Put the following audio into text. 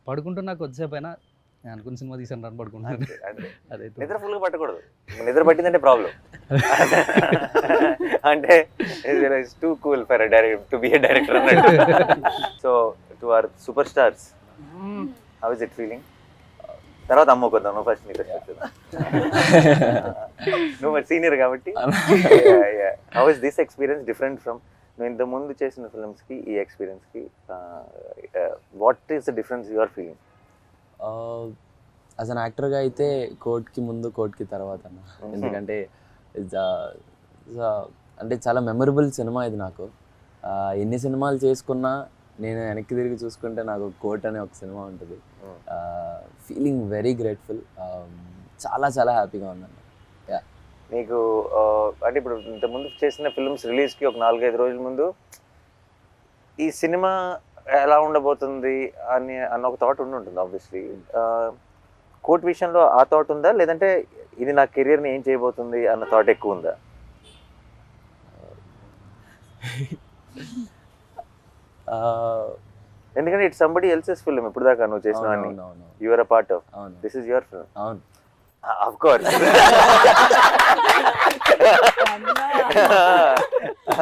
పడుకుంటున్నా కొద్దిసేపు అయినా నేను అనుకున్న సినిమా తీసాను రాని పడుకుంటున్నాను. అంతే. అదైతే నిద్ర ఫుల్గా పట్టకూడదు. నిద్ర పట్టిందంటే ప్రాబ్లం. అంటే it's too cool for to be a director అన్నట్టు. So to our super stars, how is it feeling? తర్వాత అమ్మకొద్దాం, నువ్వు ఫస్ట్ నీకు నువ్వు మరి సీనియర్ కాబట్టి. How is this experience different from నువ్వు ఇంత ముందు చేసిన ఫిల్మ్స్కి ఈ ఎక్స్పీరియన్స్కి? What is the difference you are feeling? As an యాక్టర్గా అయితే కోర్ట్కి ముందు కోర్ట్కి తర్వాత అన్న. ఎందుకంటే అంటే చాలా మెమరబుల్ సినిమా ఇది నాకు. ఎన్ని సినిమాలు చేసుకున్నా నేను వెనక్కి తిరిగి చూసుకుంటే నాకు కోర్ట్ అనే ఒక సినిమా ఉంటుంది. ఫీలింగ్ వెరీ గ్రేట్ఫుల్, చాలా చాలా హ్యాపీగా ఉన్నాను. నీకు అంటే ఇప్పుడు ఇంతకుముందు చేసిన ఫిల్మ్స్ రిలీజ్కి ఒక 4-5 రోజుల ముందు ఈ సినిమా ఎలా ఉండబోతుంది అన్న ఒక థాట్ ఉంటుంది ఆబ్వియస్లీ. కోర్ట్ విషయంలో ఆ థాట్ ఉందా, లేదంటే ఇది నా కెరియర్ని ఏం చేయబోతుంది అన్న థాట్ ఎక్కువ ఉందా? ఎందుకంటే ఇట్స్ సంబడి ఎల్సెస్ ఫిల్మ్. ఇప్పుడు దాకా నువ్వు చేసిన you are a part of, this is your film. అవును, ఆఫ్ కోర్స్.